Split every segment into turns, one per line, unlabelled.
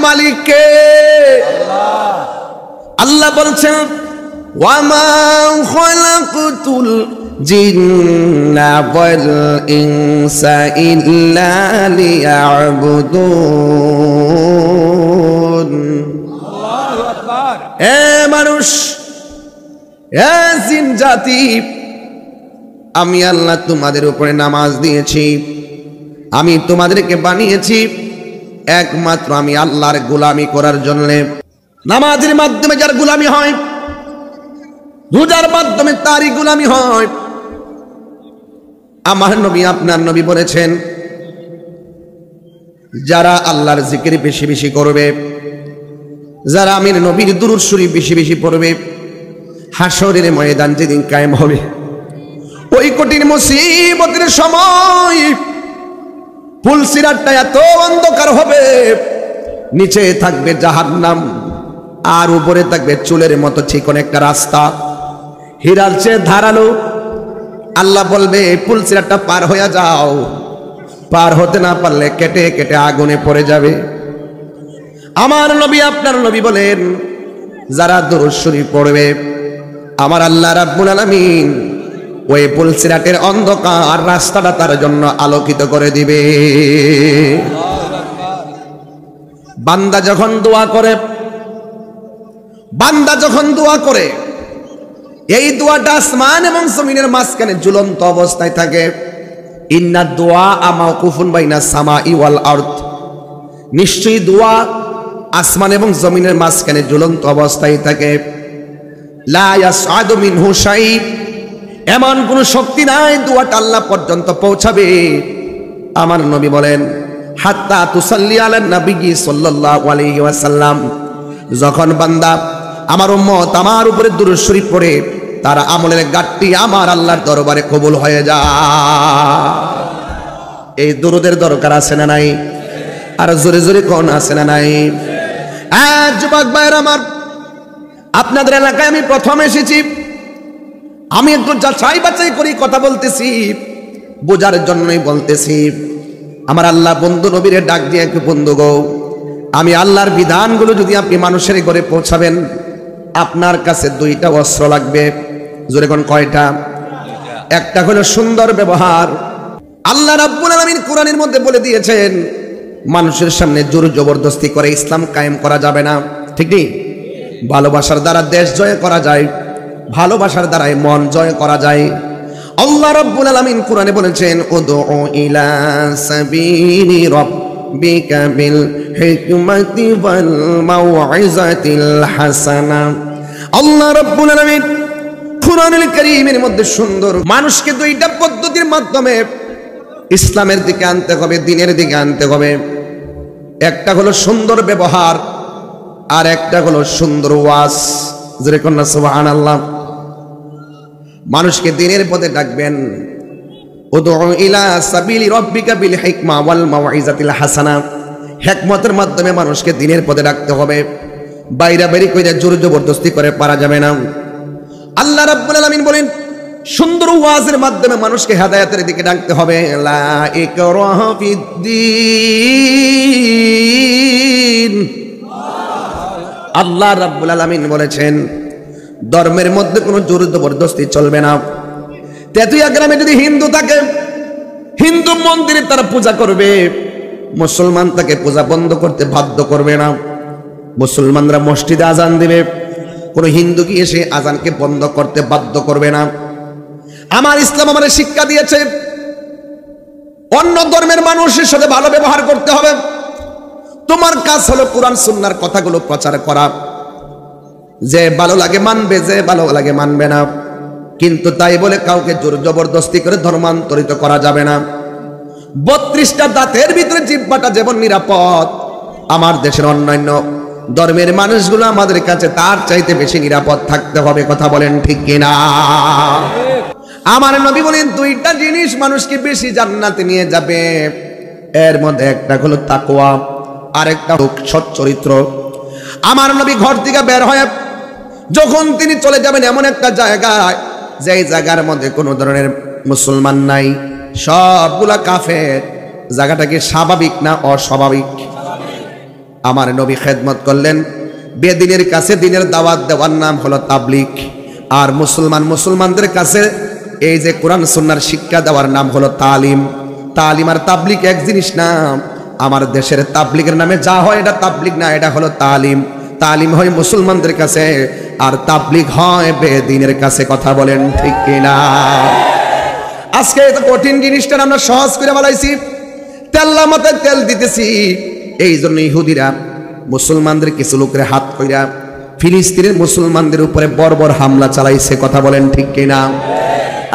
মালিক কে? আল্লাহ বলছেন ওয়ামা খালাকতুল জিন্না ওয়াল ইনসা ইল্লা লিয়াবুদুন। আল্লাহু আকবার। হে মানুষ, হে জিন জাতি, আমি আল্লাহ তোমাদের উপরে নামাজ দিয়েছি, আমি তোমাদেরকে বানিয়েছি একমাত্র আমি আল্লাহর গোলামি করার জন্য। নামাজের মাধ্যমে যার গোলামি হয়, রোজার মাধ্যমে তারই গোলামি হয়। আমার নবী আপনার নবী বলেছেন, যারা আল্লাহর জিকির বেশি বেশি করবে, যারা আমির নবীর দুরূদ শরীফ বেশি বেশি পড়বে, হাসরের ময়দান যেদিন কায়েম হবে, ওই কঠিন মুসিবতের সময় পুলসিরাতটা এত অন্ধকার হবে, নিচে থাকবে জাহান্নাম আর উপরে থাকবে চুলের মতো চিকন একটা রাস্তা, হীরার চেয়ে ধারালো। আল্লাহ বলবে পুলসিরাতটা পার হয়ে যাও, পার হতে না পারলে কেটে কেটে আগুনে পড়ে যাবে। আমার নবী আপনার নবী বলেন, যারা দুরূদ শরীফ পড়বে, আমার আল্লাহ রাব্বুল আলামিন ওই পুলসিরাতের অন্ধকার রাস্তাটা তার জন্য আলোকিত করে দিবে। বান্দা যখন দোয়া করে, বান্দা যখন দোয়া করে, এই দোয়াটা আসমান এবং জমিনের মাঝখানে ঝুলন্ত অবস্থায় থাকে। ইন্না দুআ মাওকুফুন বাইনা সামাই ওয়াল আরদ, নিশ্চয়ই দোয়া আসমান এবং জমিনের মাঝখানে ঝুলন্ত অবস্থায় থাকে। লা ইয়াসআদু মিনহু শাই, এমন কোন শক্তি নাই দোয়াটা আল্লাহ পর্যন্ত পৌঁছাবে। আমার নবী বলেন, হাত্তা তুসাল্লি আলা নবী সাল্লাল্লাহু আলাইহি ওয়াসাল্লাম, যখন বান্দা আমার উম্মত আমার উপরে দুরূদ শরীফ পড়ে, তার আমলের গাঁটটি আমার আল্লাহর দরবারে কবুল হয়ে যায়। এই দুরূদের দরকার আছে না নাই? আর জোরে জোরে কোন আছে না নাই? যুবক ভাইরা আমার, আপনাদের এলাকায় আমি প্রথম এসেছি, আমি একটু যাচাই বাছাই করি কথা বলতেছি, বোঝার জন্যই বলতেছি। আমার আল্লাহ বন্ধু নবীরে ডাক দিয়ে একটু, বন্ধু গো, আমি আল্লাহর বিধানগুলো যদি আপনি মানুষের ঘরে পৌঁছাবেন, আপনার কাছে দুইটা অস্ত্র লাগবে। জোরে কোন কয়টা? একটা হলো সুন্দর ব্যবহার। আল্লাহ রাব্বুল আলামিন কোরআনের মধ্যে বলে দিয়েছেন, মানুষের সামনে জোর জবরদস্তি করে ইসলাম কায়েম করা যাবে না, ঠিক নেই? ভালোবাসার দ্বারা দেশ জয় করা যায়, ভালোবাসার দ্বারাই মন জয় করা যায়। আল্লাহ রাব্বুল আলামিন কোরআনে বলেছেন, উদউ ইলা সাবিলি রাব্বিকা বিল হিকমাতি ওয়াল মাউইজাতিল হাসানা। আল্লাহ রাব্বুল আলামিন কোরআনুল কারীমের মধ্যে সুন্দর মানুষকে দুইটা পদ্ধতির মাধ্যমে ইসলামের দিকে আনতে হবে, দ্বীনের দিকে আনতে হবে। একটা হলো সুন্দর ব্যবহার, আর একটা হলো সুন্দর ওয়াজ। জোরে কোন সুবহানাল্লাহ। মানুষকে দ্বীনের পথে ডাকবেন, উদউ ইলা সাবিলি রাব্বিকা বিল হিকমা ওয়াল মাউইজাতিল হাসানা। হিকমতের মাধ্যমে মানুষকে দ্বীনের পথে ডাকতে হবে, বাইরা বেরি কইরা জোর জবরদস্তি করে পারা যাবে না। আল্লাহ রাব্বুল আলামিন বলেন, সুন্দর ওয়াজের মাধ্যমে মানুষকে হেদায়েতের দিকে ডাকতে হবে। লা ইকরাহা ফিদ্দীন। আল্লাহ রাব্বুল আলামিন বলেছেন, ধর্মের মধ্যে কোনো জোর জবরদস্তি চলবে না। তেতুইয়া গ্রামে যদি হিন্দু থাকে, হিন্দু মন্দিরে তারা পূজা করবে, মুসলমান তাকে পূজা বন্ধ করতে বাধ্য করবে না। মুসলমানরা মসজিদে আজান দিবে, কোনো হিন্দু কি এসে আজানকে বন্ধ করতে বাধ্য করবে না। আমার ইসলাম আমাদের শিক্ষা দিয়েছে, অন্য ধর্মের মানুষের সাথে ভালো ব্যবহার করতে হবে। তোমার কাজ হলো কোরআন সুন্নাহর কথাগুলো প্রচার করা। যে ভালো লাগে মানবে, যে ভালো লাগে মানবে না, কিন্তু তাই বলে কাউকে জোর জবরদস্তি করে ধর্মান্তরিত করা যাবে না। 32টা দাঁতের ভিতরে জিহ্বাটা যেমন নিরাপদ, আমার দেশের অন্যান্য ধর্মের মানুষগুলো আমাদের কাছে তার চাইতে বেশি নিরাপদ থাকতে হবে। কথা বলেন ঠিক কিনা? আমার নবী বলেন, দুইটা জিনিস মানুষকে বেশি জান্নাতে নিয়ে যাবে। এর মধ্যে একটা হলো তাকওয়া, আর একটা সৎ চরিত্র। আমার নবী ঘর থেকে বের হয়ে যখন তিনি চলে যাবেন এমন একটা জায়গায়, যে জায়গার মধ্যে কোনো ধরনের মুসলমান নাই, সবগুলা কাফের, জায়গাটা কি স্বাভাবিক না অস্বাভাবিক? আমার নবী খেদমত করলেন। বেদিনের কাছে দিনের দাওয়াত দেওয়ার নাম হলো তাবলীগ, আর মুসলমানদের কাছে এই যে কোরআন সুন্নাহর শিক্ষা দেওয়ার নাম হলো তালিম। তালিম আর তাবলীগ এক জিনিস না। আমার দেশের তাবলীগের নামে যা হয় এটা তাবলীগ না, এটা হলো তালিম। তালিম হয় মুসলমানদের কাছে, আর তাবলীগ হয় বেদিনের কাছে। কথা বলেন ঠিক কিনা? আজকে এত কঠিন জিনিসটা আমরা সহজ করে বলাইছি, তেল্লা মাথায় তেল দিতেছি। এই জন্য ইহুদিরা মুসলমানদের কিছু লোকের হাত কইরা ফিলিস্তিনের মুসলমানদের উপরে বর্বর হামলা চালাইছে। কথা বলেন ঠিক কিনা?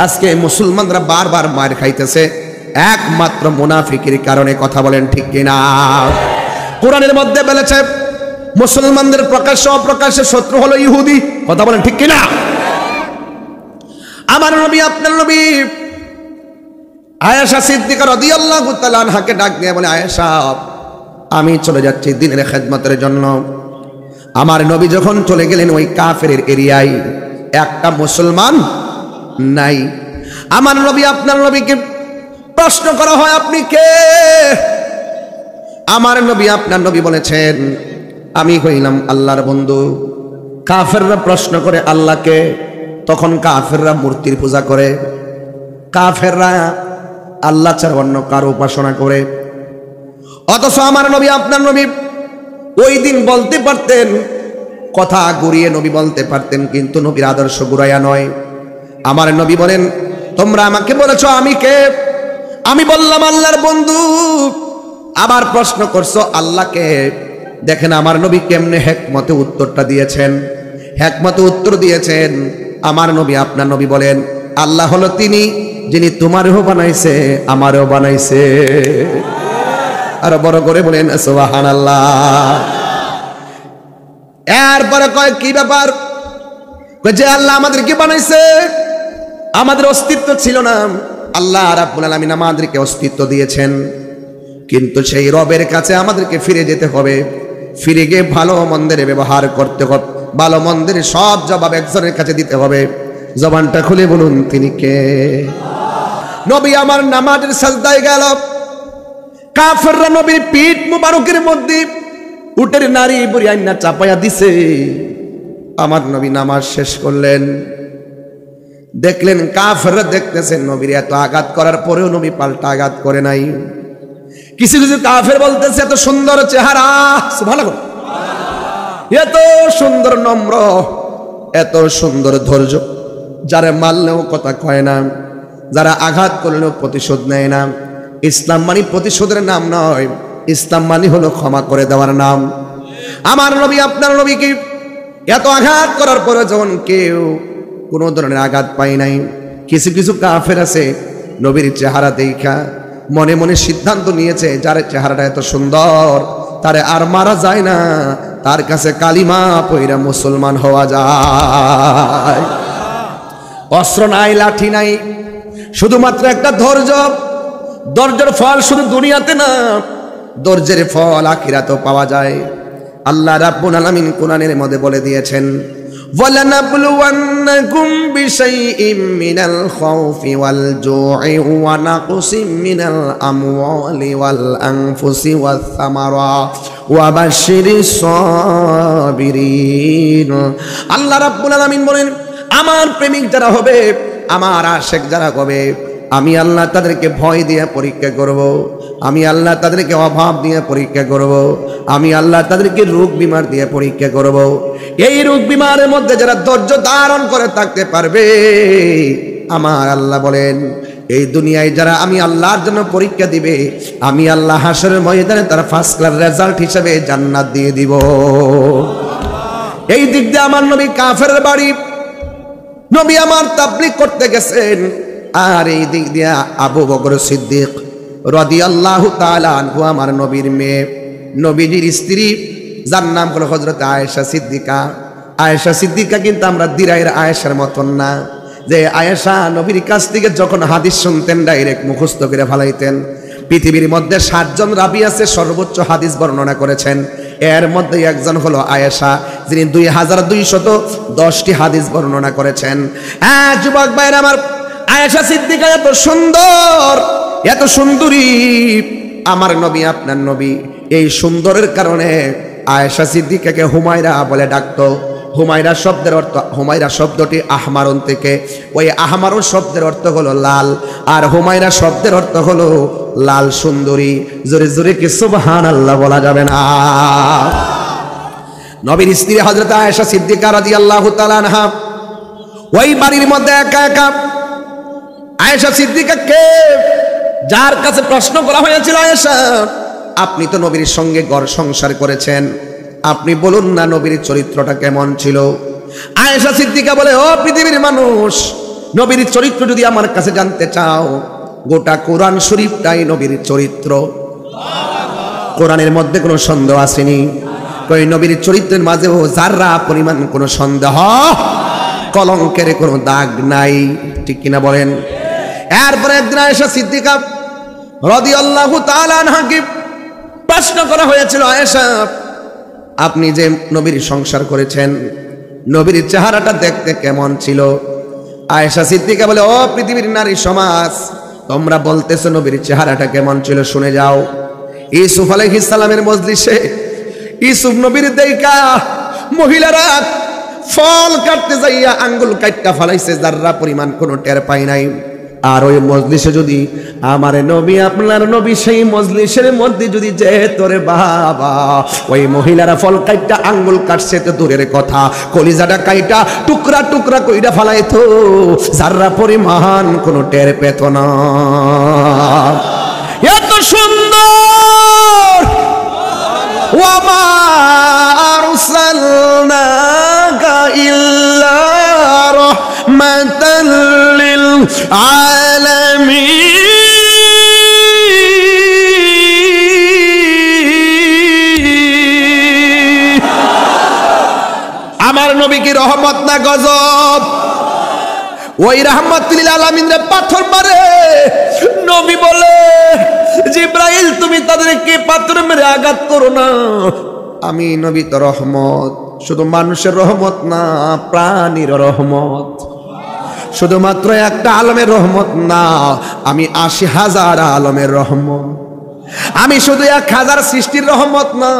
আজকে মুসলমানরা বারবার মার খাইতেছে একমাত্র মুনাফিকের কারণে। কথা বলেন ঠিক কিনা? কোরআনের মধ্যে বলেছে মুসলমানদের প্রকাশ্য অপ্রকাশ্যে শত্রু হলো ইহুদি। কথা বলেন ঠিক কিনা? আমার নবী আপনার নবী আয়েশা সিদ্দিকা রাদিয়াল্লাহু তাআলা আনহাকে ডাক দিয়ে বলে, আয়েশা আমি চলে যাচ্ছি দ্বীনের খেদমতের জন্য। আমার নবী যখন চলে গেলেন ওই কাফের এরিয়ায় একটা মুসলমান নাই। আমার নবী আপনার নবীকে প্রশ্ন করা হয়, আপনি কে? আমার নবী আপনার নবী বলেছেন, আমি হইলাম আল্লাহর বন্ধু। কাফেররা প্রশ্ন করে আল্লাহকে, তখন কাফেররা মূর্তির পূজা করে, কাফেররা আল্লাহ ছাড়া অন্য কারো উপাসনা করে। অথচ আমার নবী আপনার নবী ওই দিন বলতে পারতেন, কথা ঘুরিয়ে নবী বলতে পারতেন, কিন্তু নবীর আদর্শ ঘুরাইয়া নয়। আমার নবী বলেন, তোমরা আমাকে বলেছ আমি কে? আমি বললাম আল্লাহর বন্ধু। আবার প্রশ্ন করছো আল্লাহকে। দেখেন আমার নবী কেমনে হেকমতে উত্তরটা দিয়েছেন। হেকমতে উত্তর দিয়েছেন। আমার নবী আপনার নবী বলেন, আল্লাহ হলো তিনি যিনি তোমারও বানাইছে আমারও বানাইছে। আর বড় করে বলেন সুবহানাল্লাহ। এরপরে কয় কি ব্যাপার? যে আল্লাহ আমাদেরকে বানাইছে, আমাদের অস্তিত্ব ছিল না। আল্লাহ রাব্বুল আলামিন আমাদেরকে অস্তিত্ব দিয়েছেন, কিন্তু সেই রবের কাছে আমাদেরকে ফিরে যেতে হবে। ফিরে গিয়ে ভালো মন্দের ব্যবহার করতে হবে, ভালো মন্দের সব জবাব একজনের কাছে দিতে হবে। জবানটা খুলে বলুন তিনি কে? নবী আমার নামাজের সাজদায় গেল, কাফেররা নবীর পিঠ মুবারকের মধ্যে উটের নারী বুড়ি আইনা চাপাইয়া দিছে। আমার নবী নামাজ শেষ করলেন, দেখলেন কাফেররা দেখতেছেন নবীর এত আঘাত করার পরেও নবী পাল্টা আঘাত করে নাই। কিছু কিছু কাফের বলতেছে এত সুন্দর চেহারা, সুবহানাল্লাহ, এত সুন্দর নম্র, এত সুন্দর ধৈর্য, যারা মারলেও কথা কয় না, যারা আঘাত করলেও প্রতিশোধ নেয় না। ইসলাম মানে প্রতিশোধের নাম নয়, ইসলাম মানে হলো ক্ষমা করে দেওয়ার নাম। আমার নবী আপনার নবীকে এত আঘাত করার পরে যখন কেউ কোনো ধরনের আঘাত পায় নাই, কিছু কিছু কাফের আছে নবীর চেহারা দেখা মনে মনে সিদ্ধান্ত নিয়েছে, যার চেহারাটা এত সুন্দর তারে আর মারা যায় না, তার কাছে কালিমা পয়রা মুসলমান হওয়া যায়। অস্ত্র নাই, লাঠি নাই, শুধুমাত্র একটা ধৈর্য। ধৈর্যের ফল শুধু দুনিয়াতে না, ধৈর্যের ফল আখিরাতেও পাওয়া যায়। আল্লাহ রাব্বুল আলামিন কোরআনের মধ্যে বলে দিয়েছেন, وَلَنَبْلُوَنَّكُمْ بِشَيْءٍ مِّنَ الْخَوْفِ وَالْجُوعِ وَنَقْصٍ مِّنَ الْأَمْوَالِ وَالْأَنفُسِ وَالثَّمَرَاتِ وَبَشِّرِ الصَّابِرِينَ। আল্লাহ রাব্বুল আলামিন বলেন, আমার প্রেমিক যারা হবে, আমার আশিক যারা হবে, আমি আল্লাহ তাদেরকে ভয় দিয়ে পরীক্ষা করব, আমি আল্লাহ তাদেরকে অভাব দিয়ে পরীক্ষা করব, আমি আল্লাহ তাদেরকে রোগ বিমার দিয়ে পরীক্ষা করব। এই রোগ বিমারের মধ্যে যারা ধৈর্য ধারণ করে থাকতে পারবে, আমার আল্লাহ বলেন এই দুনিয়ায় যারা আমি আল্লাহর জন্য পরীক্ষা দিবে, আমি আল্লাহ হাসরের ময়দানে তার ফার্স্ট ক্লাস রেজাল্ট হিসেবে জান্নাত দিয়ে দিব। এই দিক দিয়ে আমার নবী কাফেরের বাড়ি, নবী আমার তাবলীগ করতে গেছেন। আর এই দিক দিয়া আবু বকর সিদ্দিক রাদিয়াল্লাহু তাআলা আনহু আমার নবীর মেয়ে, নবীজির স্ত্রী, যার নাম হলো হযরত আয়েশা সিদ্দিকা। আয়েশা সিদ্দিকা কিন্তু আমরা দিরাইয়ের আয়েশার মতন না, যে আয়েশা নবীর কাছ থেকে যখন হাদিস শুনতেন ডাইরেক্ট মুখস্থ করে ফেলাইতেন। পৃথিবীর মধ্যে 7 জন রাবী আছে সর্বোচ্চ হাদিস বর্ণনা করেছেন, এর মধ্যে একজন হলো আয়েশা, যিনি 2210টি হাদিস বর্ণনা করেছেন। হ্যাঁ যুবক ভাইরা আমার, আয়েশা সিদ্দিকা এত সুন্দর, এত সুন্দরী। আমার নবী আপনার নবী এই সুন্দরের কারণে আয়েশা সিদ্দিকাকে হুমায়রা বলে ডাকতো। হুমায়রা শব্দের অর্থ, হুমায়রা শব্দটি আহমারুন থেকে, ওই আহমারুন শব্দের অর্থ হলো লাল, আর হুমায়রা শব্দের অর্থ হলো লাল সুন্দরী। জোরে জোরে কি সুবহানাল্লাহ বলা যাবে না? নবীর স্ত্রী হযরত আয়েশা সিদ্দিকা রাদিয়াল্লাহু তাআলা আনহা ওই বাড়ির মধ্যে একা একা। আয়েশা সিদ্দিকাকে যার কাছে প্রশ্ন করা হয়েছিল, আয়েশা আপনি তো নবীর সঙ্গে ঘর সংসার করেছেন, আপনি বলুন না নবীর চরিত্রটা কেমন ছিল? আয়েশা সিদ্দিকা বলে, ও পৃথিবীর মানুষ, নবীর চরিত্র যদি আমার কাছে জানতে চাও, গোটা কোরআন শরীফটাই নবীর চরিত্র। কোরআনের মধ্যে কোনো সন্দেহ আসেনি, কই নবীর চরিত্রের মাঝেও যারা পরিমাণ কোনো সন্দেহ, কলঙ্কের কোনো দাগ নাই, ঠিক কিনা বলেন? এরপরে একদিন আয়েশা সিদ্দিকা রাদিয়াল্লাহু তাআলা আনহাকে প্রশ্ন করা হয়েছিল, আয়েশা আপনি যে নবীর সংসার করেছেন, নবীর চেহারাটা দেখতে কেমন ছিল? আয়েশা সিদ্দিকা বলে, ও পৃথিবীর নারী সমাজ, তোমরা বলতেছো নবীর চেহারাটা কেমন ছিল, শুনে যাও। ইউসুফ আলাইহিস সালামের মজলিসে ইউসুফ নবীর দেইকা মহিলারা ফল কাটতে যাইয়া আঙ্গুল কাটটা ফালাইছে, যাররা পরিমাণ কোনো টের পাই নাই। আর ওই মজলিসে যদি আমার নবী, আপনার নবী সেই মজলিসের মধ্যে যদি যে তোরে বাবা, ওই মহিলারা ফল কাইটা আঙ্গুল কাটছে তো দূরের কথা, কলিজাটা কাইটা টুকরা টুকরা কইরা ফালাইতো, যাররা পরিমাণ কোনো টের পেত না। এত সুন্দর ওয়া মা আরসালনাকা ইল্লা রাহমাতাল লিল আলামিন। আমার নবী কি রহমত না গজব? ওই রাহমাতুল লিল আলামিনরে পাথর মারে। নবী বলে, জিবরাইল তুমি তাদেরকে পাথর মেরে আঘাত করো না, আমি নবী তো রহমত, শুধু মানুষের রহমত না, প্রাণীর রহমত। শুধুমাত্র একটা আলমের রহমত না, আমি ৮০,০০০ আলমের রহমত। আমি শুধু ১,০০০ সৃষ্টির রহমত না,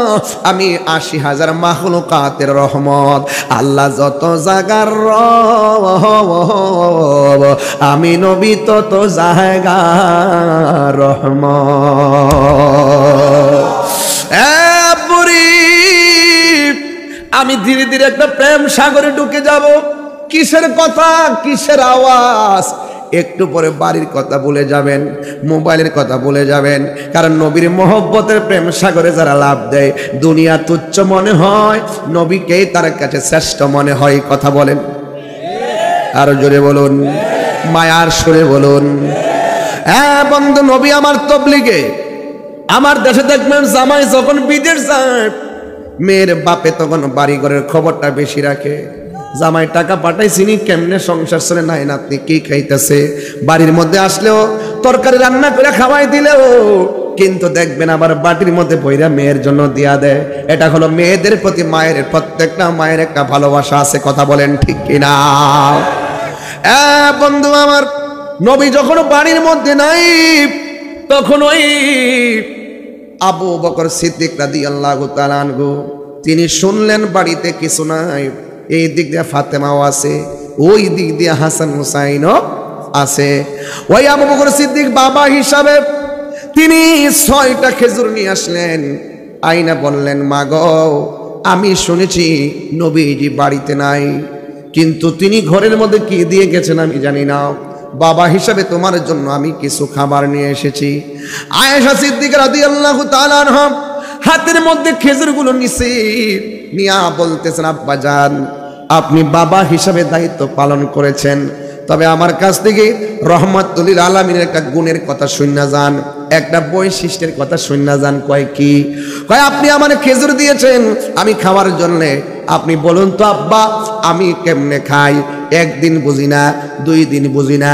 আমি ৮০,০০০ মাখলুকাতের রহমত। আল্লাহ যত জায়গার রব, আমি নবী তত জায়গার রহমত। আমি ধীরে ধীরে একটা প্রেম সাগরে ঢুকে যাব। কিসের কথা, কিসের আওয়াজ? একটু পরে বাড়ির কথা ভুলে যাবেন, মোবাইলের কথা ভুলে যাবেন, কারণ নবীর মহব্বতের প্রেম সাগরে যারা লাভ দেয়, দুনিয়া তুচ্ছ মনে হয়, নবীকেই তার কাছে শ্রেষ্ঠ মনে হয়। কথা বলেন, আরো জোরে বলুন, মায়ার সুরে বলুন। হ্যাঁ বন্ধু, নবী আমার তবলিগে, আমার দেশে দেখবেন জামাই যখন বিদেশ যায়, মেয়ের বাপে তখন বাড়ি ঘরের খবরটা বেশি রাখে। জামাই টাকা পাঠাইছিনি, কেমনে সংসার চলে, নাই নাতনি কি খাইতেছে, বাড়ির মধ্যে আসলেও তরকারি রান্না করে খাওয়াই দিলেও কিন্তু দেখবেন আবার বাটির মধ্যে বইরা মেয়ের জন্য দিয়া দেয়। এটা হলো মেয়েদের প্রতি মায়ের, প্রত্যেকটা মায়ের একটা ভালোবাসা আছে। কথা বলেন ঠিক কিনা? বন্ধু আমার, নবী যখন বাড়ির মধ্যে নাই, তখন ওই আবু বকর সিদ্দিক রাদিয়াল্লাহু তাআলা আনহু তিনি শুনলেন বাড়িতে কিছু নাই। এই দিক দিয়ে ফাতেমাও আছে, ওই দিক দিয়ে হাসান হুসাইনও আছে। ওই আবু বকর সিদ্দিক বাবা হিসাবে তিনি ৬টা খেজুর নিয়ে আসলেন, আইনা বললেন, মা গো, আমি শুনেছি নবীজি বাড়িতে নাই, কিন্তু তিনি ঘরের মধ্যে কি দিয়ে গেছেন আমি জানি না, বাবা হিসাবে তোমার জন্য আমি কিছু খাবার নিয়ে এসেছি। আয়েশা সিদ্দিকা রাদিয়াল্লাহু তাআলা আনহা হাতের মধ্যে খেজুরগুলো নিয়া বলতেছেন, আব্বা জান, আপনি বাবা হিসাবে দায়িত্ব পালন করেছেন, তবে আমার কাছ থেকে রহমাতুল লিল আলামিনের একটা গুণের কথা শুননা যান, একটা বৈশিষ্ট্যের কথা শুননা যান। কয় কি? কয় আপনি আমার খেজুর দিয়েছেন আমি খাওয়ার জন্য, আপনি বলুন তো আব্বা, আমি কেমনে খাই? একদিন বুঝি না, 2 দিন বুঝি না,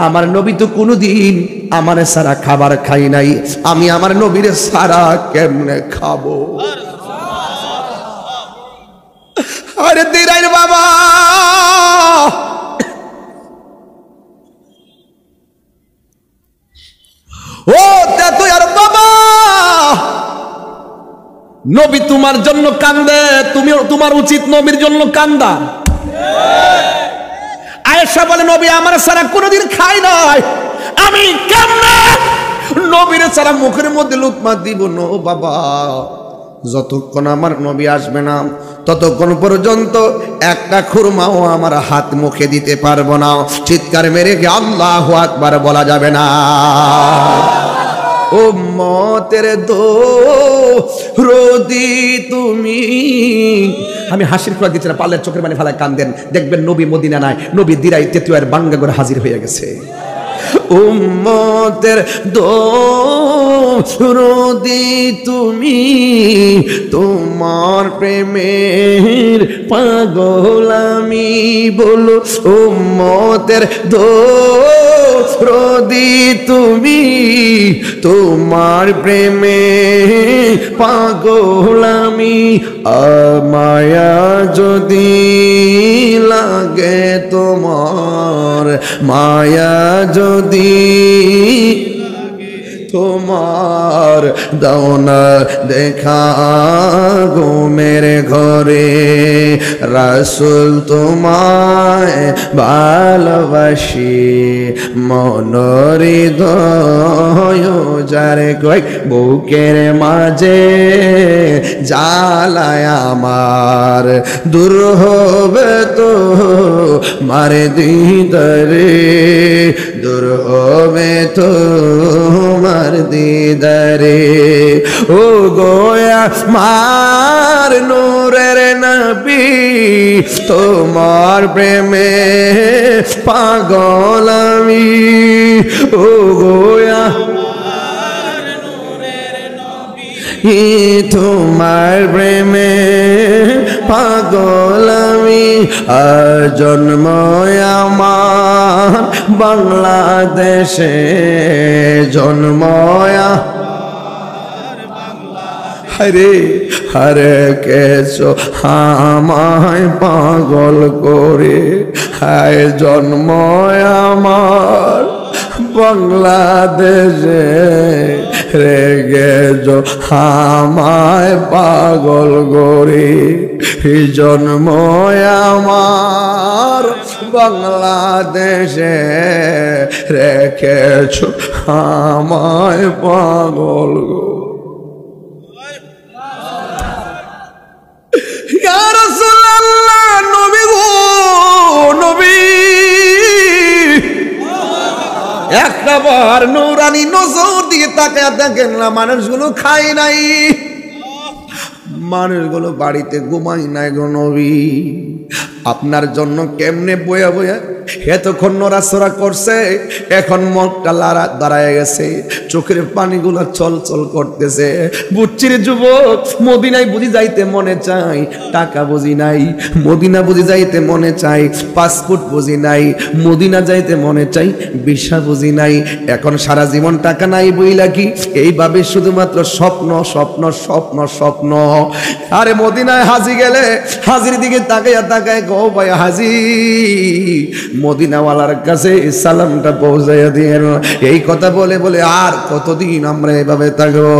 আমার নবী তো কোনোদিন আমার সারা খাবার খাই নাই, আমি আমার নবীর সারা কেমনে খাবো? আরে দিরাইর বাবা, ও তুই আর বাবা, নবী তো তোমার জন্য কান্দে, তুমি তোমার উচিত নবীর জন্য কান্দা। আয়েশা বলে নবী আমার ছাড়া কোনোদিন খাই নাই, আমি কেমনে নবীর ছাড়া মুখের মধ্যে লুকমা দিব না বাবা। যতক্ষণ আমার নবী আসবে না ততক্ষণ পর্যন্ত একটা খুরমাও আমার হাত মুখে দিতে পারবো না। চিৎকার মেরে কি আল্লাহু আকবার বলা যাবে না? উম্মতের দোরদি তুমি। আমি হাসির খোরাক দিচ্ছি না, পাল্লের চোখের পানি ফেলায় কান্দেন, দেখবেন নবী মদিনা নাই, নবী দিরাই তেতুয়ার বাঙ্গা করে হাজির হয়ে গেছে। উম্মতের দোরদি তুমি, তোমার প্রেমের পাগল আমি, বলো উম্মতের দোরদি তুমি, তোমার প্রেমের পাগল আমি। মায়া যদি লাগে তোমার, মায়া যদি তোমার, দাও না দেখা ঘুমের ঘরে, রাসূল তোমায় ভালোবাসি, মনের হৃদয় যারে কই, বুকের মাঝে জ্বালায় আমার, দূর হবে তো মারে দিদারে, দূর হবে তো মার দিদারে। ও গোয়া মার নূরের নবী, তোমার প্রেমে পাগল আমি। ও গোয়া তোমার প্রেমে পাগল আমি। আর জন্ম আমার বাংলাদেশে, জন্ম হরে হরে কেছো আমায় পাগল করে, হায় জন্ম আমার বাংলাদেশে, রেগেছ আমায় পাগল করে, জন্ম আমার বাংলাদেশে, রেখেছ আমায় পাগল করে। ইয়া রাসূলুল্লাহ, নবী গো নবী, একটা বার নূরানি নজর দিয়ে তাকায় দেখেন না, মানুষগুলো খায় নাই, মানুষগুলো বাড়িতে ঘুমাই নাই গো নবী। আপনার জন্য কেমনে বয়া বয়া এতক্ষণ নড়াচড়া করছে, এখন মনটা দাঁড়ায় গেছে, চোখের পানিগুলো চল চল করতেছে। বুঝছি রে যুবক, মদিনায় বুঝি যাইতে মনে চাই, টাকা বুঝি নাই, মদিনা বুঝি যাইতে মনে চাই, পাসপোর্ট বুঝি নাই, মদিনা যাইতে মনে চাই, ভিসা বুঝি নাই, এখন সারা জীবন টাকা নাই বইলা কি এইভাবে শুধুমাত্র স্বপ্ন স্বপ্ন স্বপ্ন স্বপ্ন। আরে মদিনায় হাজি গেলে হাজির দিকে তাকাইয়া তাকায় গো ভাই হাজি, মদিনাওয়ালার কাছে সালামটা পৌঁছাইয়া দিয়ে, এই কথা বলে বলে আর কতদিন আমরা এভাবে থাকবো?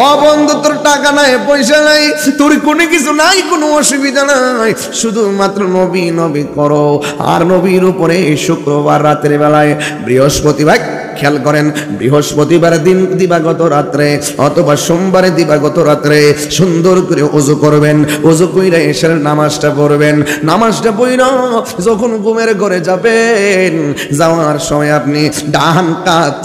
ও বন্ধু, তোর টাকা নাই, পয়সা নাই, তোর কোনো কিছু নাই, কোনো অসুবিধা নাই, শুধুমাত্র নবী নবী করো। আর নবীর উপরে শুক্রবার রাতের বেলায়, বৃহস্পতিবার খেয়াল করেন, বৃহস্পতিবার দিন দিবাগত রাত্রে অথবা সোমবারে দিবাগত রাত্রে সুন্দর করে ওযু করবেন, ওযু কইরা এশার নামাজটা পড়বেন, নামাজটা পড়া যখন ঘুমের ঘরে যাবেন, যাওয়ার সময় আপনি ডান কাত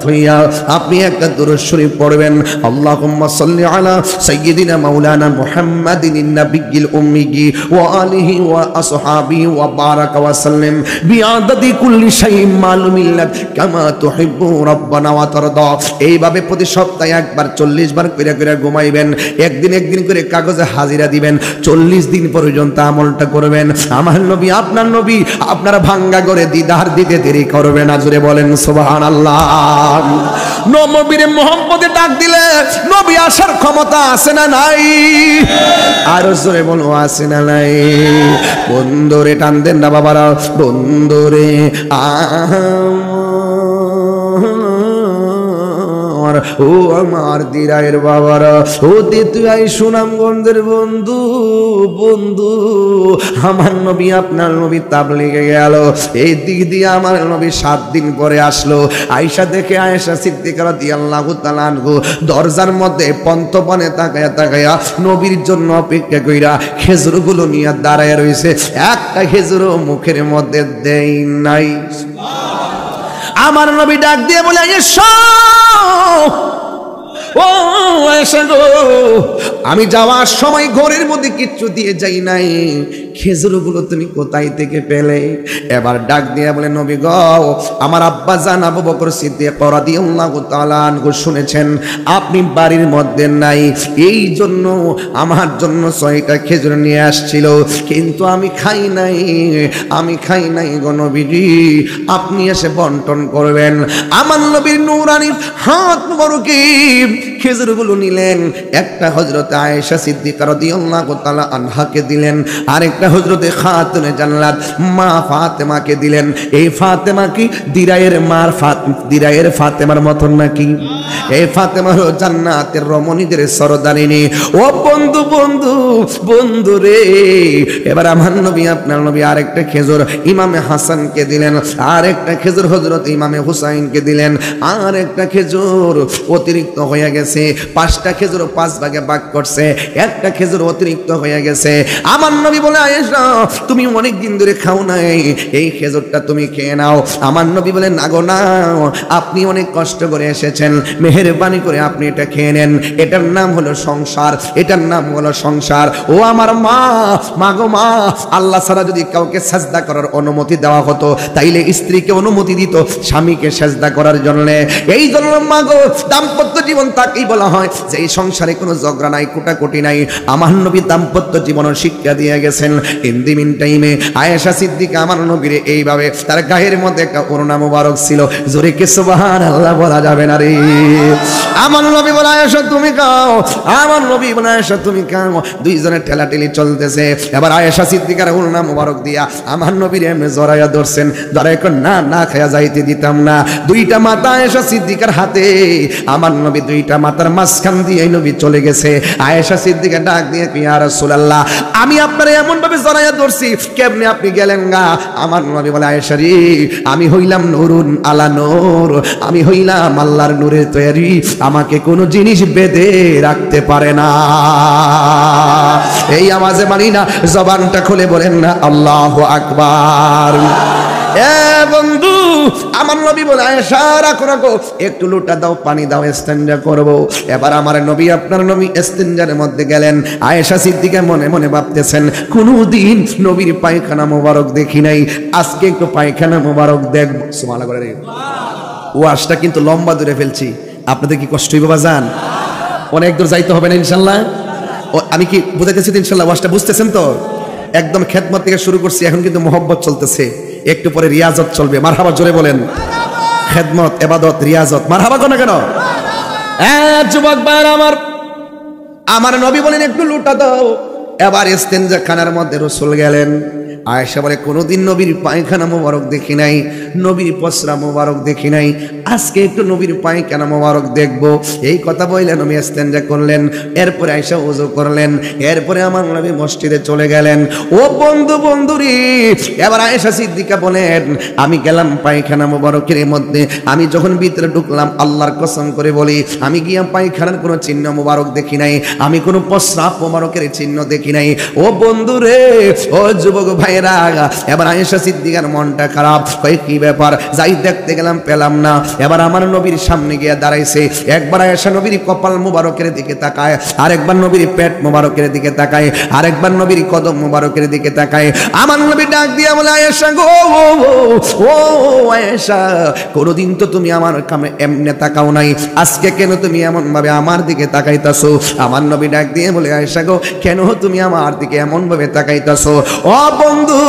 হইয়া আপনি একটা দুরূদ শরীফ পড়বেন, আল্লাহুম্মা সাল্লি আলা সাইয়্যিদিনা মাওলানা মুহাম্মাদিন নাবিয়্যিল উম্মি ওয়া আলিহি ওয়া আসহাবিহি ওয়া বারাকা ওয়া সাল্লাম বিআদাদি কুল্লি শাইইন মালুম কামা তুহিব্বু রাব্বানা ওয়া তারদা। এইভাবে প্রতি সপ্তাহে একবার 40 বার করে করে ঘুমাইবেন, একদিন করে কাগজে হাজিরা দিবেন, 40 দিন পর্যন্ত আমলটা করবেন। আমার নবী আপনার নবী আপনারা ভাঙ্গা করে দিদার দিতে দেরি করবে না, জোরে বলেন সুবহানাল্লাহ। নবীর মুহাম্মদে ডাক দিলে নবী আসার ক্ষমতা আছে না নাই? আর জোরে বলো আছে না নাই? বন্ধুরে টান দেন না বাবারা, বন্ধুরে আমার ও আমার দিরায়ের বাবারা, ও তেতুয়াই সুনামগঞ্জের বন্ধু বন্ধু, আমার নবী আপনার নবী তাবলীগে গেল, এই দিক দিয়ে আমার নবী 7 দিন পরে আসলো। আয়েশা দেখে আয়েশা সিদ্দিকা রাদিয়াল্লাহু তাআলা আনহু দরজার মধ্যে পন্তপনে তাকায়া তাকায়া নবীর জন্য অপেক্ষা কইরা খেজুরগুলো নিয়ে দাঁড়ায় রইছে, একটা খেজুরও মুখের মধ্যে দেই নাই। আমার নবী ডাক দিয়ে বলে, এসো ও এসো গো, আমি যাওয়ার সময় ঘরের মধ্যে কিচ্ছু দিয়ে যাই নাই, খেজুরগুলো তুমি কোথায় থেকে পেলে? এবার ডাক দিয়ে বলে, নবী গো, আমার আব্বা জান আবু বকর সিদ্দিক রাদিয়াল্লাহু তাআলা আনহু শুনেছেন আপনি বাড়ির মধ্যে নাই, এই জন্য আমার জন্য 6টা খেজুর নিয়ে আসছিল, কিন্তু আমি খাই নাই গো নবীজি, আপনি এসে বন্টন করবেন। আমার নবীর নূরানি হাত মোবারকে খেজুরগুলো নিলেন, একটা হযরত আয়েশা সিদ্দিকা রাদিয়াল্লাহু তাআলা আনহাকে দিলেন, আরেকটা হযরতে খাতুনে জান্নাত মা ফাতেমাকে দিলেন। এই ফাতেমা কি দিরায়ের ফাতেমার মতন নাকি? এই ফাতেমা হলো জান্নাতের রমণীদের সরদারিনী। ও বন্ধু বন্ধু বন্ধু রে, এবার আমার নবী আপনার নবী আরেকটা খেজুর ইমামে হাসানকে দিলেন, আরেকটা খেজুর হযরত ইমামে হুসাইনকে দিলেন, আরেকটা খেজুর অতিরিক্ত হয়ে গেছে, 5টা খেজুর 5 ভাগে ভাগ করছে, একটা খেজুর অতিরিক্ত হয়ে গেছে। আমার নবী বলে, আয়েশা তুমি অনেক দিন ধরে খাও নাই, এই খেজুরটা তুমি খেয়ে নাও। আমার নবী বলে, না গো না, আপনি অনেক কষ্ট করে এসেছেন, মেহেরবানি করে আপনি এটা খেয়ে নেন, এটার নাম হলো সংসার, এটার নাম হলো সংসার। ও আমার মা গো মা, আল্লাহ ছাড়া যদি কাউকে সাজদা করার অনুমতি দেওয়া হতো তাইলে স্ত্রীকে অনুমতি দিত স্বামীকে সাজদা করার জন্য। এই জন্য মা গো, দাম্পত্য জীবন তাকেই বলা হয় যে এই সংসারে কোনো ঝগড়া নাই, কোটাকুটি নাই। আমার নবী দাম্পত্য জীবনের শিক্ষা দিয়ে গেছেন। ইন দি মিন টাইমে আয়েশা সিদ্দিকা আমার নবীর এইভাবে তার গায়ের মধ্যে একটা ওড়না মোবারক ছিল, জোরে কে সুবহানাল্লাহ বলা যাবে না রে। আমার নবী বলে, আয়েশা তুমি খাও, আমার নবী বলে, আয়েশা তুমি খাও। দুইজনের ঠেলাঠেলি চলতেছে। এবার আয়েশা সিদ্দিকার ওড়না মোবারক দিয়া আমার নবীর এমনি জড়াইয়া ধরছেন, জড়াই কর না না খায়া যাইতে দিতাম না। 2টা মাথা আয়েশা সিদ্দিকার হাতে, আমার নবী 2টা মাথার মাঝখান দিয়ে নবী চলে গেছে। আয়েশা সিদ্দিকা ডাক দিয়ে, ইয়া রাসূলুল্লাহ, আমি আপনারে এমন ভাবে জড়াইয়া ধরছি, কেমনে আপনি গেলেন গা? আমার নবী বলে, আয়েশা রে, আমি হইলাম নূরুন আলা নূর, আমি হইলাম আল্লাহর নূরের তৈরি, আমাকে কোনো জিনিস বেঁধে রাখতে পারে না। এই আওয়াজে মানি না, জবানটা খুলে বলেন না আল্লাহু আকবার। এ বন্ধু, আমার নবী বলে, আয়েশা রাখো রাখো, একটু লোটা দাও, পানি দাও, ইস্তেঞ্জা করব। এবার আমার নবী আপনার নবী ইস্তেঞ্জার মধ্যে গেলেন। আয়েশা সিদ্দিকা মনে মনে ভাবতেছেন, কোনদিন নবীর পায়খানা মোবারক দেখি নাই, আজকে একটু পায়খানা মোবারক দেখব। সুবহানাল্লাহ করে ওয়াজটা কিন্তু লম্বা দূরে ফেলছি, আপনাদের কি কষ্ট হইবে বাজান? অনেক দূর যাইতে হবে না ইনশাআল্লাহ। আমি কি বুঝাইতেছি ইনশাআল্লাহ? ওয়াজটা বুঝতেছেন তো? একদম খেদমত থেকে শুরু করছি, এখন কিন্তু মোহব্বত চলতেছে, একটু পরে রিয়াজত চলবে। মারহাবা জোরে বলেন। খেদমত, ইবাদত, রিয়াজত, মারহাবা কোন কেন? যুবক ভাইরা আমার নবী বলেন, একটু লুটা দাও। এবার ইস্তেঞ্জা খানার মধ্যে রাসূল গেলেন। আয়েশা বলে, কোনদিন নবীর পায়খানা মোবারক দেখি নাই, নবীর পসরা মোবারক দেখি নাই, আজকে একটু নবীর পায়খানা মোবারক দেখব। এই কথা বললেন, নবী ইস্তেঞ্জা করলেন, এরপরে আয়েশা ওযু করলেন, এরপরে আমার নবী মসজিদে চলে গেলেন। ও বন্ধু রে, এবার আয়েশা সিদ্দিকা বলেন, আমি গেলাম পায়খানা মোবারকের মধ্যে, আমি যখন ভিতরে ঢুকলাম, আল্লাহর কসম করে বলি, আমি গিয়া পায়খানার কোনো চিহ্ন মোবারক দেখি নাই, আমি কোনো প্রস্রাব মোবারকের চিহ্ন দেখি নাই। ও বন্ধু রে, ও যুবক ভাই, এবার আয়েশা সিদ্দিকার মনটা খারাপ, কি ব্যাপার, যাই দেখতে গেলাম পেলাম না। এবার আমার নবীর সামনে গিয়ে দাঁড়াইছে, একবার আয়েশা নবীর কপাল মোবারকের দিকে তাকায়, আরেকবার নবীর পেট মোবারকের দিকে তাকায়, আরেকবার নবীর কদম মোবারকের দিকে তাকায়। আমার নবী ডাক দিয়া বলে, আয়েশা গো, ও আয়েশা, কোনদিন তো তুমি আমার কামে এমনে তাকাও নাই, আজকে কেন তুমি এমন ভাবে আমার দিকে তাকাইতাছো? আমার নবী ডাক দিয়ে বলে, আয়েশা গো, কেন তুমি আমার দিকে এমন ভাবে তাকাইতাছো? ও বন্ধু,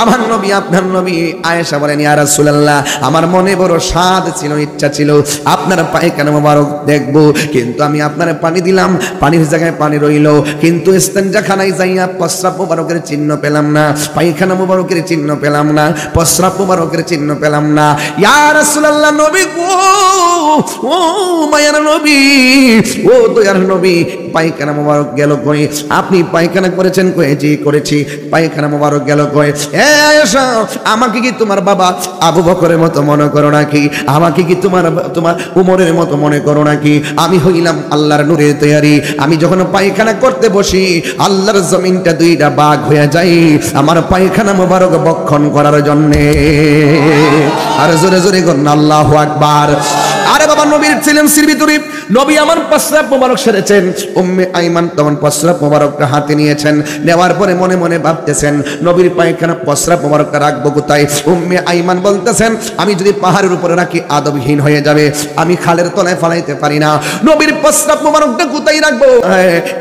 আমার নবী আপনার নবী আয়েশা বলেন, ইয়া রাসূলুল্লাহ, আমার মনে বড় স্বাদ ছিল, ইচ্ছা ছিল আপনার পায়খানা মোবারক দেখবো, কিন্তু আমি আপনার পানি দিলাম, পানির জায়গায় পানি রইল, কিন্তু ইস্তেঞ্জাখানায় যাইয়া প্রস্রাব মোবারকের চিহ্ন পেলাম না, পায়খানা মোবারকের চিহ্ন পেলাম না, প্রস্রাব মোবারকের চিহ্ন পেলাম না। ইয়া রাসূলুল্লাহ, নবী গো, ও মায়ার নবী, ও দয়ার নবী, পায়খানা মোবারক গেল কই? আপনি পায়খানা করেছেন কই? জি করেছি। পায়খানা মোবারক গেল কই? এ আয়েশা, আমাকে কি তোমার বাবা আবু বকরের মতো মনে করো নাকি? আমাকে কি তোমার উমরের মতো মনে করো নাকি? আমি হইলাম আল্লাহর নূরের তৈরি। আমি যখন পায়খানা করতে বসি, আল্লাহর জমিনটা দুইটা ভাগ হয়ে যায় আমার পায়খানা মোবারক বক্ষণ করার জন্যে। আর জোরে জোরে করুন আল্লাহু আকবার। আরে বাবা, নবীর ছিলেন সির ভিতরে, নবী আমার প্রস্রাব মোবারক সেরেছেন, উম্মে আইমান তখন প্রস্রাব মোবারকটা হাতে নিয়েছেন, নেওয়ার পরে মনে মনে ভাবতেছেন নবীর পায়খানা প্রস্রাব মোবারকটা রাখবো কোথায়? উম্মে আইমান বলতেছেন, আমি যদি পাহাড়ের উপরে রাখি আদবহীন হয়ে যাবে, আমি খালের তলায় ফালাইতে পারি না, নবীর প্রস্রাব মোবারকটা কোথায় রাখবো?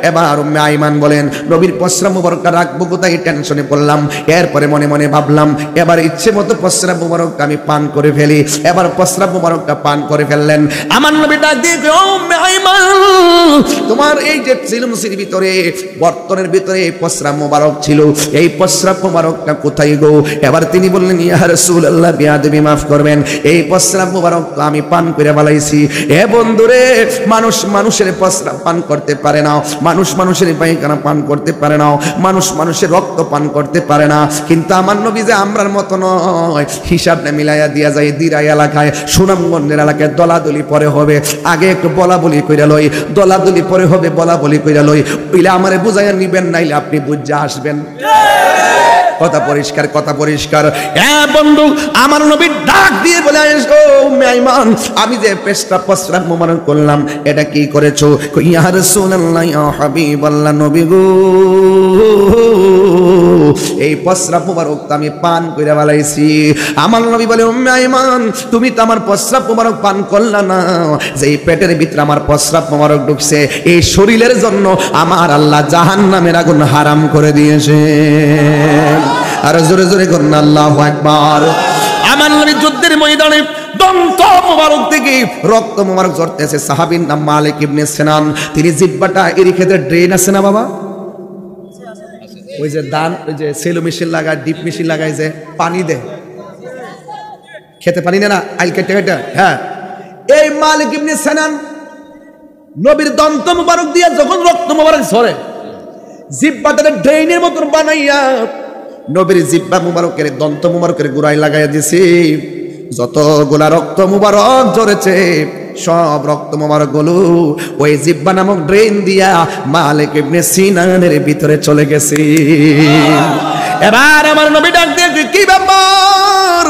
এবার উম্মে আইমান বলেন, নবীর প্রস্রাব মোবারকটা রাখবো কোথায়? টেনশনে পড়লাম। এরপরে মনে মনে ভাবলাম, এবার ইচ্ছে মতো প্রস্রাব মোবারকটা আমি পান করে ফেলি। এবার প্রস্রাব মোবারকটা পান করে ফেললেন। আমার নবী ডাক দিয়ে, তোমার এই যে সিলমসির ভিতরে, বর্তনের ভিতরে প্রস্রাব মোবারক ছিল, এই প্রস্রাব মোবারকটা কোথায় গো? এবার তিনি বললেন, ইয়া রাসূলুল্লাহ, বিয়াদবি মাফ করবেন, এই প্রস্রাব মোবারক আমি পান করে ফেলাইছি। এ বন্ধুরে, মানুষ মানুষের প্রস্রাব পান করতে পারে না, মানুষ মানুষের পায়খানা পান করতে পারে না, মানুষ মানুষের রক্ত পান করতে পারে না, কিন্তু আমার নবী যে আমরার মতো নয়, হিসাবটা মিলাইয়া দিয়া যায়। দিরাই এলাকায়, সুনামগঞ্জের এলাকায় দলাদলি পরে হবে, আগে একটু বলা বলি কইরা লই, দলাদলি পরে হবে বলা বলি কইরা লই, ওইলে আমারে বুঝাইয়া নিবেন, নাইলে আপনি বুঝা আসবেন। কথা পরিষ্কার, কথা পরিষ্কার। হ্যাঁ বন্ধু, আমার নবী ডাক দিয়ে বলে, ও মেহমান, আমি যে পেশটা প্রস্রাব মোবারক করলাম, এটা কি করেছো? ইয়া রাসূলুল্লাহ, ইয়া হাবিবাল্লাহ, নবী গো, এই প্রস্রাব মোবারক আমি পান করে ফেলাইছি। আমার নবী বলে, উম্মে আইমান, তুমি তো আমার প্রস্রাব মোবারক পান করলা না, যে এই পেটের ভিতরে আমার প্রস্রাব মোবারক ঢুকছে, এই শরীরের জন্য আমার আল্লাহ জাহান্নামের আগুন হারাম করে দিয়েছে। আর জোরে জোরে করুন আল্লাহু আকবার। আমার নবী যুদ্ধের ময়দানে দন্ত মোবারক থেকে রক্ত মোবারক ঝরতেছে। সাহাবীর নাম মালিক ইবনে সিনান। তিনি জিহ্বাটা এর ক্ষেত্রে ড্রেন আছে না বাবা, ওই যে দান, ওই যে সেলো মেশিন লাগায়, ডিপ মেশিন লাগায়, যে পানি দেয়, খেতে পানি না, আইল কেটে কেটে। হ্যাঁ, এই মালিক ইবনে সিনান নবীর দন্ত মোবারক দিয়ে যখন রক্ত মোবারক ঝরে, জিহ্বাটা ড্রেনের মতন বানাইয়া নবীর জিহ্বা মুবারকের দন্ত মুবারকের গোড়ায় লাগাইয়া দিছি। যতগুলা রক্ত মুবারক ঝরেছে, সব রক্ত মুবারক গুলো ওই জিহ্বা নামক ড্রেন দিয়া মালিক ইবনে সিনানের ভিতরে চলে গেছে। এবার আমার নবী ডাক দিয়ে, কি ব্যাপার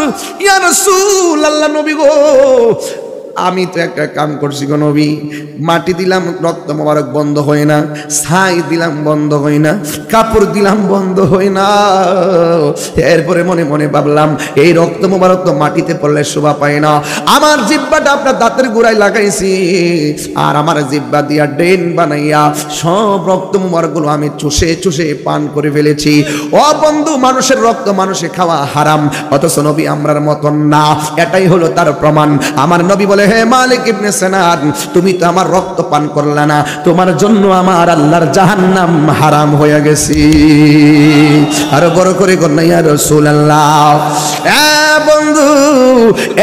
ইয়া রাসূলুল্লাহ, নবী গো, আমি তো একটা কাম করছি গো নবী, মাটি দিলাম রক্ত মোবারক বন্ধ হয় না, ছাই দিলাম বন্ধ হয় না, কাপড় দিলাম বন্ধ হয় না। এরপরে মনে মনে ভাবলাম, এই রক্ত মোবারক তো মাটিতে পড়লে শোভা পায় না, আমার জিহ্বাটা আপনার দাঁতের গোড়ায় লাগাইছি, আর আমার জিহ্বা দিয়া ড্রেন বানাইয়া সব রক্ত মোবারক গুলো আমি চুষে চুষে পান করে ফেলেছি। ও বন্ধু, মানুষের রক্ত মানুষে খাওয়া হারাম, অথচ নবী আমরার মতন না। এটাই হলো তার প্রমাণ। আমার নবী বলে, হে মালিক ইবনে সিনান, তুমি তো আমার রক্ত পান করলে না, তোমার জন্য আমার আল্লাহর জাহান্নাম হারাম হয়ে গেছে। আরো বড় করে কর না, ইয়া রাসূলুল্লাহ। বন্ধু,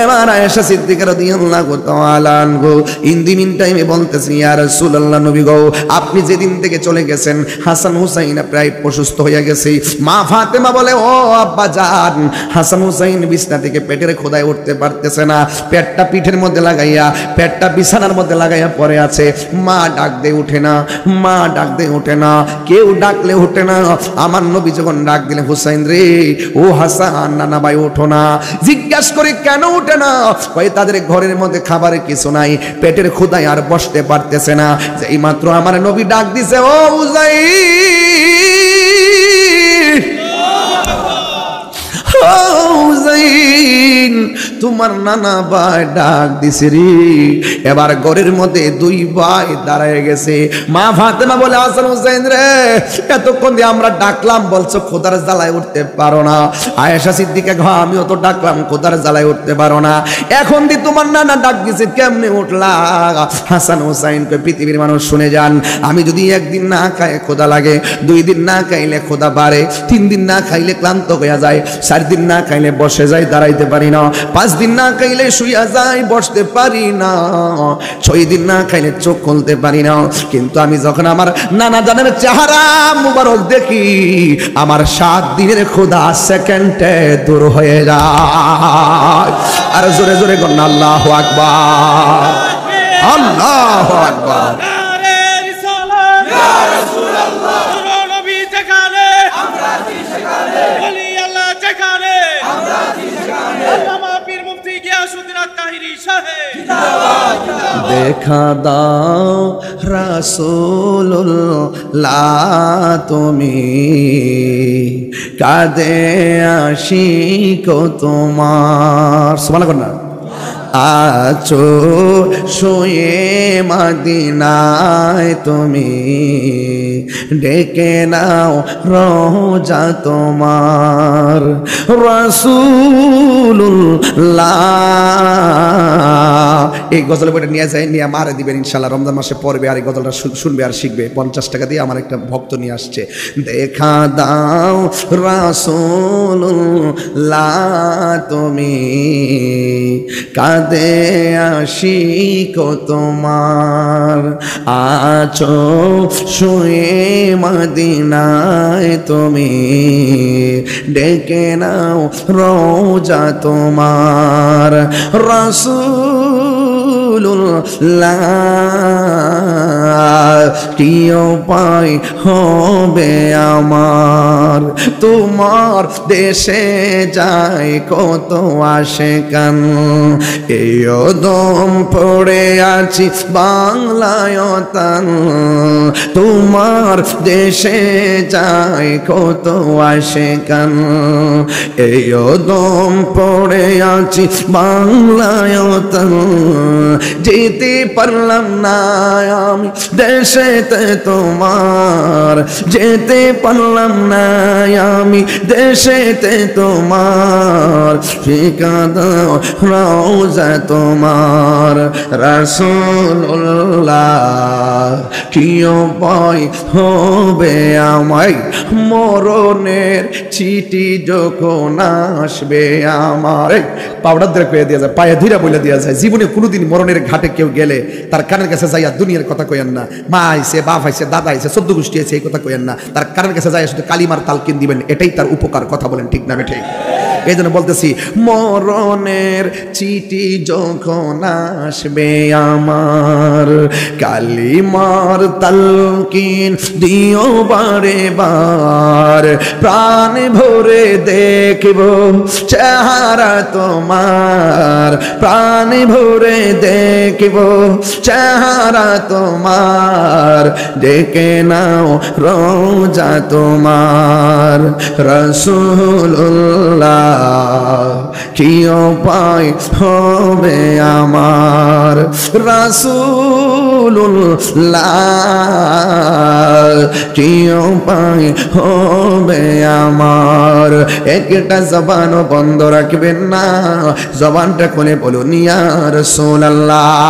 এবার আয়েশা সিদ্দিকা রাদিয়াল্লাহু তাআলা আনহা ইন দি মিন টাইমে বলতেছেন, ইয়া রাসূলুল্লাহ, নবী গো, আপনি যেদিন থেকে চলে গেছেন, হাসান হুসাইন প্রায় অসুস্থ হয়ে গেছে। মা ফাতেমা বলে, ও আব্বা জান, হাসান হুসাইন বিছনা থেকে পেটের খোদায় উঠতে পারতেছে না, পেটটা পিঠের মধ্যে লাগাইয়া, পেটটা বিছানার মধ্যে লাগাইয়া পড়ে আছে। মা ডাক দিয়ে উঠে না, মা ডাক দিয়ে উঠে না, কেউ ডাকলে উঠে না। আমার নবী যখন ডাক দিলে, হুসাইন রে, ও হাসান, নানা ভাই ওঠো না। জিজ্ঞাস করে কেন উঠে না? ওই তাদের ঘরের মধ্যে খাবারের কিছু নাই, পেটের ক্ষুধায় আর বসতে পারতেছে না। এই মাত্র আমার নবী ডাক দিছে, ও হুসাইন, তোমার নানা ভাই ডাক দিছে রে। এবার ঘরের মধ্যে দুই ভাই দাঁড়ায় গেছে। মা ফাতেমা বলে হাসান হুসাইন রে, এতক্ষণ দিয়ে আমরা ডাকলাম, বলছো খোদার জ্বালায় উঠতে পারো না। আয়েশা সিদ্দিকা ঘা আমিও তো ডাকলাম, খোদার জ্বালায় উঠতে পারো না, এখন দি তোমার নানা ডাক দিছে কেমনে উঠলা? হাসান হুসাইন কে পৃথিবীর মানুষ শুনে যান, আমি যদি একদিন না খাই খোদা লাগে, 2 দিন না খাইলে খোদা বাড়ে, 3 দিন না খাইলে ক্লান্ত হয়ে যায়, 4 দিন না খাইলে বসে যাই, দাঁড়াইতে পারি না, 5 দিন না খাইলে শুইয়া যাই, বসতে পারি না, 6 দিন না খাইলে চোখ খুলতে পারি না। কিন্তু আমি যখন আমার নানা জানের চেহারা মুবারক দেখি, আমার 7 দিনের খোদা সেকেন্ডে দূর হয়ে যায়। আর জোরে জোরে বলুন আল্লাহু আকবার, আল্লাহু আকবার। দেখা দাও রাসূলুল্লাহ তুমি, কাঁদে আশিক তোমার। সুবহানাল্লাহ না আছো শুয়ে মদিনায় তুমি, ডেকে নাও রোজা তোমার। রাসূলুল্লাহ এই গজলের বইটা নিয়ে যায়, নিয়ে মারে দিবেন ইনশাআল্লাহ, রমজান মাসে পড়বে আর এই গজলটা শুনবে আর শিখবে। 50 টাকা দিয়ে আমার একটা ভক্ত নিয়ে আসছে। দেখা দাও রাসূলুল্লাহ তুমি, কাঁদে আশিক তোমার, আছো শুয়ে মদিনায় তুমি, ডেকে নাও রোজা তোমার। রাসূলুল্লাহ কি উপায় হবে আমার, তোমার দেশে যায় কত আশিকান, এই দম পড়ে আছি বাংলায় তান, তোমার দেশে যায় কত আশিকান, এই দম পড়ে আছি বাংলায় তান, যেতে পারলাম না আমি দেশেতে তোমার, যেতে পারলাম না আমি দেশেতে তোমার, শিখা দাও রওজা তোমার। রাসূলুল্লাহ কি উপায় হবে আমায়, মরণের চিঠি যখন আসবে আমার। পাউডার দিয়ে কয়ে দেওয়া যায়, পায়ে ধীরে বলে দেওয়া যায়, জীবনে কোনোদিন মরণের ঘাটে কেউ গেলে তার কানের কাছে যাইয়া দুনিয়ার কথা কইেন না, মা আইছে, বাপ আইছে, দাদা আইছে, 14 গোষ্ঠী আইছে, এই কথা কইেন না, তার কানের কাছে যাইয়া শুধু কালিমার তালকিন দিবেন, এটাই তার উপকার। কথা বলেন ঠিক না ঠিক? এই জন্য বলতেছি, মরণের চিঠি যখন আসবে আমার, কালিমার তালকিন দিও বারে বার, প্রাণ ভরে দেখব চেহারা তোমার, প্রাণ ভরে দেখব চেহারা তোমার, ডেকে নাও রোজা তোমার। রাসূলুল্লাহ কি উপায় হবে আমার, রাসূলুল্লাহ কি উপায় হবে আমার। একটা জবানও বন্ধ রাখবেন না, জবানটা খুলে বলুন ইয়া রাসূলুল্লাহ।